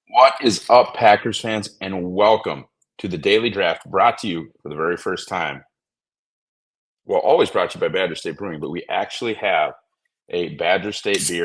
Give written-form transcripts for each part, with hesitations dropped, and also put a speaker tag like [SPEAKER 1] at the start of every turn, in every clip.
[SPEAKER 1] What is up, Packers fans, and welcome to the Daily Draft, brought to you for the very first time. Well, always brought to you by Badger State Brewing, but we actually have a Badger State beer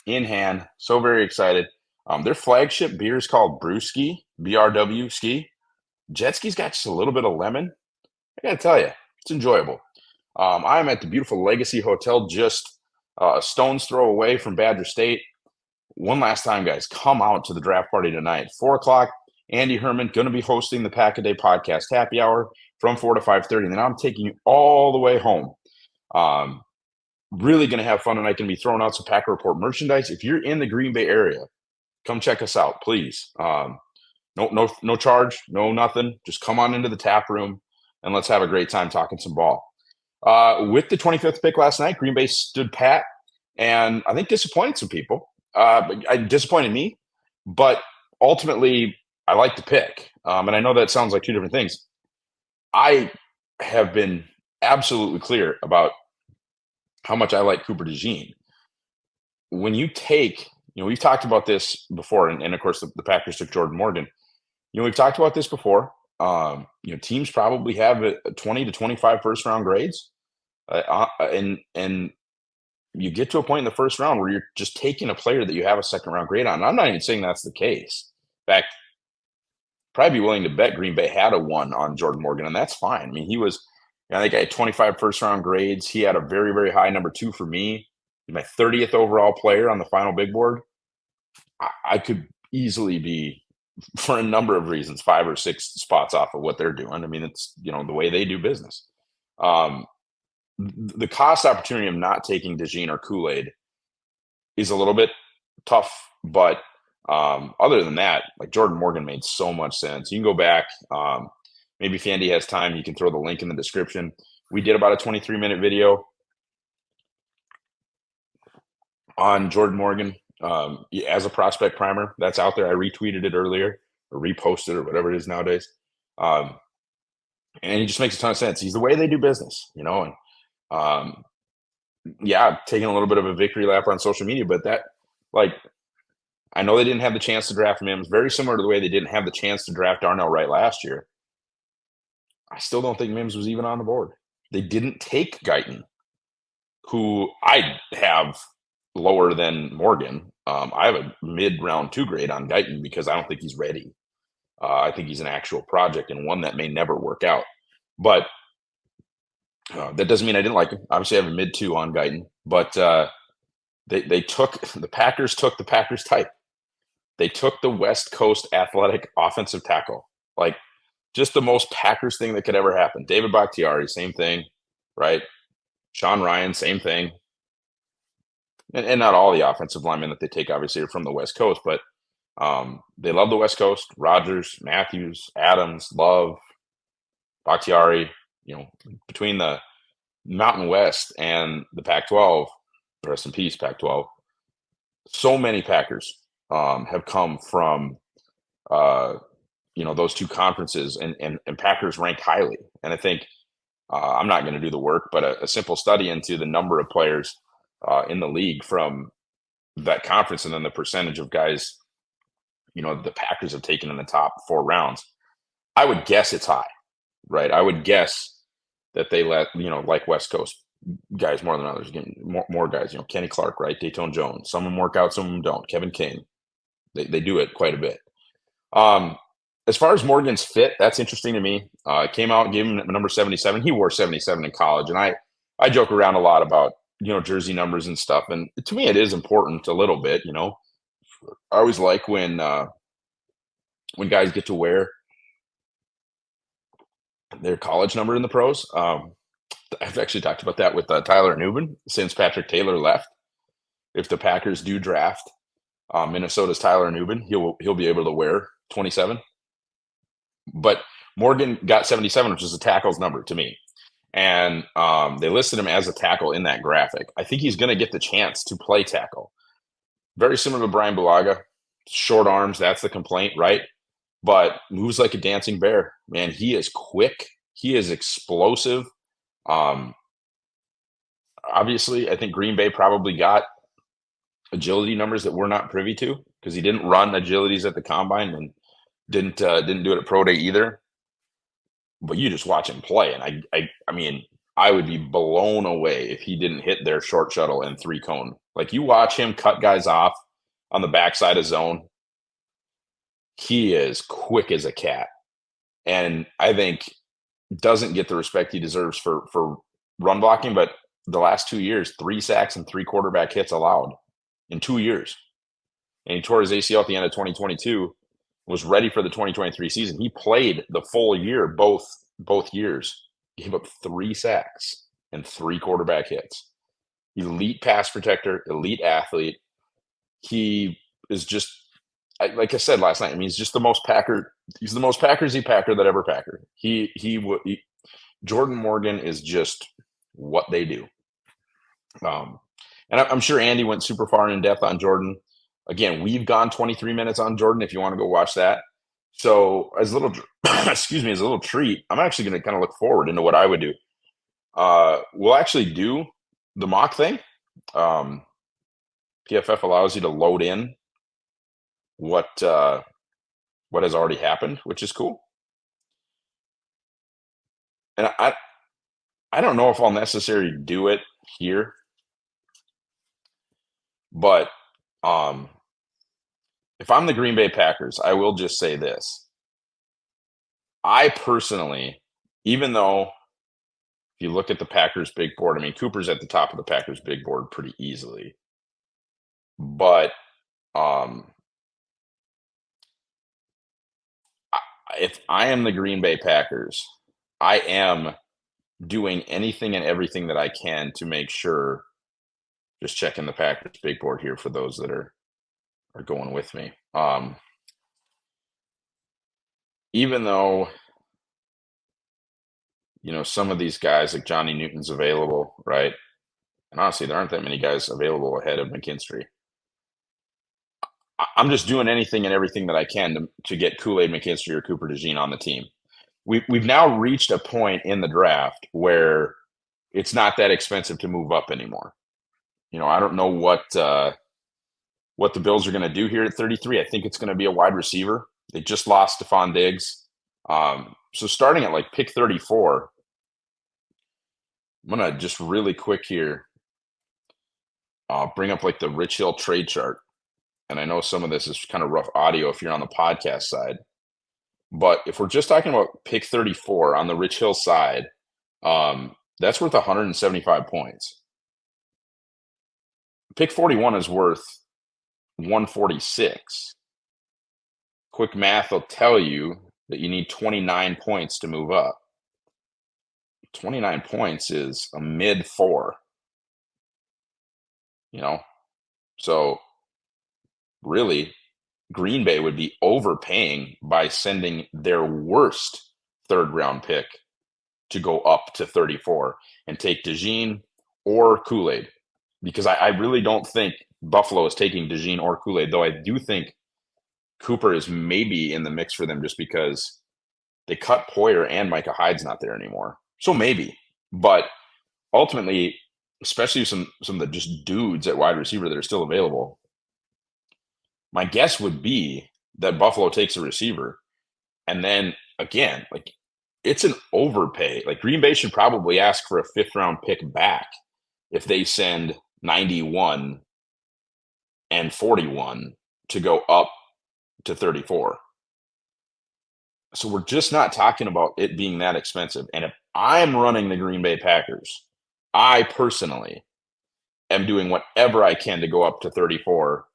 [SPEAKER 1] in hand. So very excited. Their flagship beer is called Brewski, BRW Ski. Jet Ski's got just a little bit of lemon. I gotta tell you, it's enjoyable. I'm at the beautiful Legacy Hotel, just a stone's throw away from Badger State. One last time, guys, come out to the draft party tonight, 4 o'clock. Andy Herman going to be hosting the Pack a Day podcast happy hour from 4 to 5:30, and then I'm taking you all the way home. Um, really going to have fun, and I can be throwing out some Packer Report merchandise. If you're in the Green Bay area, come check us out, please. No charge, no nothing. Just come on into the tap room and let's have a great time talking some ball. With the 25th pick last night, Green Bay stood pat, and I think disappointed some people. Disappointed me, but ultimately, I like the pick. And I know that sounds like two different things. I have been absolutely clear about how much I like Cooper DeJean. When you take, we've talked about this before, and of course, the Packers took Jordan Morgan. We've talked about this before. Teams probably have a 20 to 25 first round grades, and you get to a point in the first round where you're just taking a player that you have a second round grade on. And I'm not even saying that's the case. In fact, probably be willing to bet Green Bay had a 1 on Jordan Morgan, and that's fine. I mean, he was, I think I had 25 first round grades. He had a very, very high number 2 for me. He's my 30th overall player on the final big board. I could easily be, for a number of reasons, 5 or 6 spots off of what they're doing. I mean, it's, the way they do business. The cost opportunity of not taking DeJean or Kool-Aid is a little bit tough, but other than that, like Jordan Morgan made so much sense. You can go back. Maybe if Andy has time, you can throw the link in the description. We did about a 23-minute video on Jordan Morgan as a prospect primer. That's out there. I retweeted it earlier or reposted or whatever it is nowadays. And he just makes a ton of sense. He's the way they do business, and taking a little bit of a victory lap on social media, but that, I know they didn't have the chance to draft Mims. Very similar to the way they didn't have the chance to draft Darnell Wright last year. I still don't think Mims was even on the board. They didn't take Guyton, who I have lower than Morgan. I have a mid-round 2 grade on Guyton because I don't think he's ready. I think he's an actual project and one that may never work out. But that doesn't mean I didn't like him. Obviously, I have a mid-2 on Guyton. But the Packers took the Packers type. They took the West Coast athletic offensive tackle. Just the most Packers thing that could ever happen. David Bakhtiari, same thing, right? Sean Ryan, same thing. And not all the offensive linemen that they take, obviously, are from the West Coast, but they love the West Coast. Rodgers, Matthews, Adams, Love, Bakhtiari, between the Mountain West and the Pac-12, rest in peace, Pac-12, so many Packers have come from those two conferences, and Packers rank highly. And I think I'm not going to do the work, but a simple study into the number of players in the league from that conference, and then the percentage of guys, the Packers have taken in the top 4 rounds, I would guess it's high, right? I would guess that they let, like West Coast guys more than others, getting more guys, Kenny Clark, right? Dayton Jones. Some of them work out, some of them don't. Kevin King. They do it quite a bit. As far as Morgan's fit, that's interesting to me. Came out and gave him number 77. He wore 77 in college. And I joke around a lot about, jersey numbers and stuff. And to me, it is important a little bit, I always like when guys get to wear their college number in the pros. I've actually talked about that with Tyler Newman since Patrick Taylor left. If the Packers do draft Minnesota's Tyler Newman, he'll be able to wear 27. But Morgan got 77, which is a tackle's number to me. And they listed him as a tackle in that graphic. I think he's going to get the chance to play tackle. Very similar to Brian Bulaga. Short arms, that's the complaint, right? But moves like a dancing bear. Man, he is quick. He is explosive. Obviously, I think Green Bay probably got agility numbers that we're not privy to because he didn't run agilities at the combine and didn't do it at pro day either. But you just watch him play, and I mean, I would be blown away if he didn't hit their short shuttle and three cone. Like you watch him cut guys off on the backside of zone, he is quick as a cat, and I think doesn't get the respect he deserves for run blocking. But the last 2 years, 3 sacks and three quarterback hits allowed in 2 years, and he tore his ACL at the end of 2022. Was ready for the 2023 season. He played the full year, both years. Gave up 3 sacks and three quarterback hits. Elite pass protector, elite athlete. He is just like I said last night. I mean, he's just the most Packer. He's the most Packersy Packer that ever Packer. Jordan Morgan is just what they do. Um, and I'm sure Andy went super far in depth on Jordan. Again, we've gone 23 minutes on Jordan. If you want to go watch that. So as a little, excuse me, as a little treat, I'm actually going to kind of look forward into what I would do. We'll actually do the mock thing. PFF allows you to load in what has already happened, which is cool. And I don't know if I'll necessarily do it here, but um, if I'm the Green Bay Packers, I will just say this. I personally, even though if you look at the Packers big board, I mean, Cooper's at the top of the Packers big board pretty easily. But um, if I am the Green Bay Packers, I am doing anything and everything that I can to make sure. Just checking the Packers big board here for those that are going with me. Even though some of these guys like Johnny Newton's available, right? And honestly, there aren't that many guys available ahead of McKinstry. I'm just doing anything and everything that I can to get Kool-Aid McKinstry or Cooper DeJean on the team. We've now reached a point in the draft where it's not that expensive to move up anymore. I don't know what the Bills are going to do here at 33. I think it's going to be a wide receiver. They just lost Stephon Diggs. So starting at like pick 34, I'm going to just really quick here bring up like the Rich Hill trade chart. And I know some of this is kind of rough audio if you're on the podcast side. But if we're just talking about pick 34 on the Rich Hill side, that's worth 175 points. Pick 41 is worth 146. Quick math will tell you that you need 29 points to move up. 29 points is a mid 4. So really Green Bay would be overpaying by sending their worst third round pick to go up to 34 and take DeJean or Kool-Aid, because I really don't think Buffalo is taking DeJean or Kool-Aid, though I do think Cooper is maybe in the mix for them just because they cut Poyer and Micah Hyde's not there anymore. So maybe, but ultimately, especially some of the just dudes at wide receiver that are still available, my guess would be that Buffalo takes a receiver. And then again, like it's an overpay. Like Green Bay should probably ask for a 5th round pick back if they send 91 and 41 to go up to 34. So we're just not talking about it being that expensive. And if I'm running the Green Bay Packers, I personally am doing whatever I can to go up to 34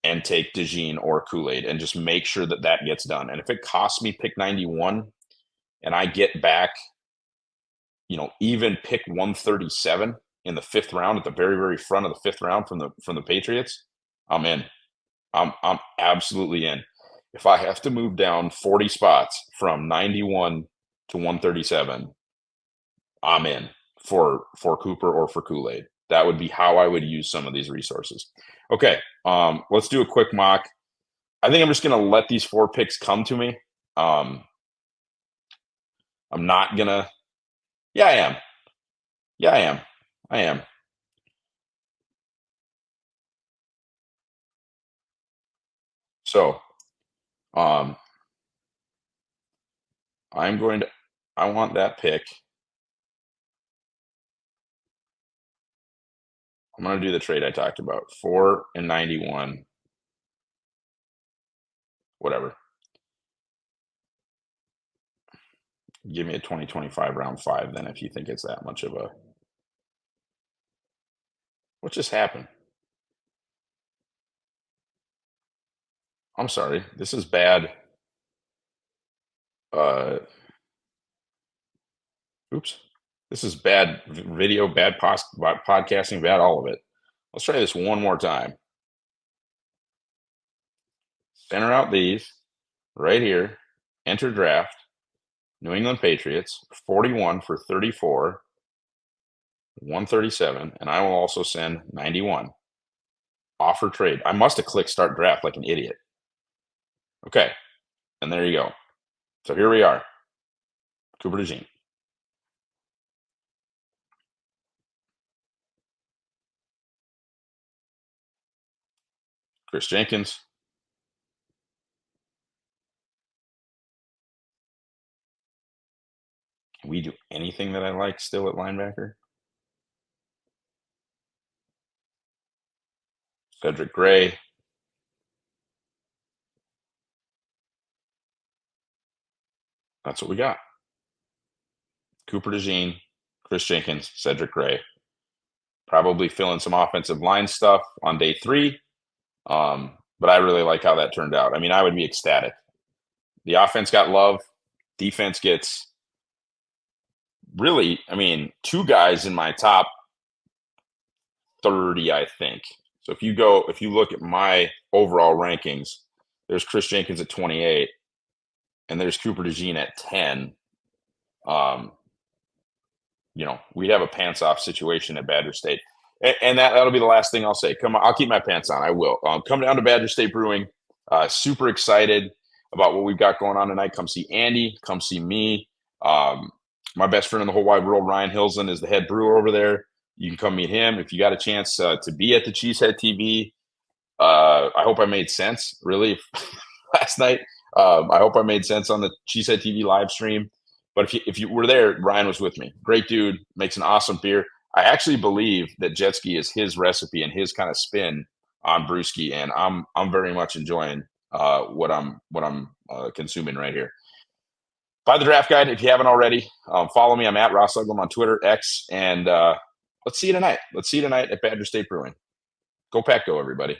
[SPEAKER 1] and take DeJean or Kool-Aid and just make sure that that gets done. And if it costs me pick 91 and I get back, even pick 137 in the 5th round at the very, very front of the 5th round from the Patriots, I'm in. I'm absolutely in. If I have to move down 40 spots from 91 to 137, I'm in for Cooper or for Kool-Aid. That would be how I would use some of these resources. Okay, let's do a quick mock. I think I'm just going to let these 4 picks come to me. I'm not going to – yeah, I am. Yeah, I am. So, um, I'm going to I want that pick. I'm gonna do the trade I talked about. 4 and 91, whatever. Give me a 2025 round 5 then if you think it's that much of a what just happened? I'm sorry. This is bad. Uh, oops. This is bad video, bad podcasting, bad all of it. Let's try this one more time. Center out these right here. Enter draft. New England Patriots, 41 for 34, 137, and I will also send 91. Offer trade. I must have clicked start draft like an idiot. Okay, and there you go. So here we are. Cooper DeJean. Chris Jenkins. Can we do anything that I like still at linebacker? Cedric Gray. That's what we got. Cooper DeJean, Chris Jenkins, Cedric Gray. Probably filling some offensive line stuff on day 3. But I really like how that turned out. I mean, I would be ecstatic. The offense got love. Defense gets really, I mean, 2 guys in my top 30, I think. So if you look at my overall rankings, there's Chris Jenkins at 28, and there's Cooper DeJean at 10. We'd have a pants off situation at Badger State. And that'll be the last thing I'll say. Come on, I'll keep my pants on. I will. Come down to Badger State Brewing. Super excited about what we've got going on tonight. Come see Andy. Come see me. My best friend in the whole wide world, Ryan Hilson, is the head brewer over there. You can come meet him if you got a chance to be at the Cheesehead TV. I hope I made sense, really, last night. I hope I made sense on the Cheesehead TV live stream. But if you were there, Ryan was with me. Great dude, makes an awesome beer. I actually believe that jet ski is his recipe and his kind of spin on brewski, and I'm very much enjoying what I'm consuming right here. Buy the draft guide if you haven't already. Follow me. I'm at Ross Uglem on Twitter, X, and let's see you tonight. Let's see you tonight at Badger State Brewing. Go Pack Go, everybody.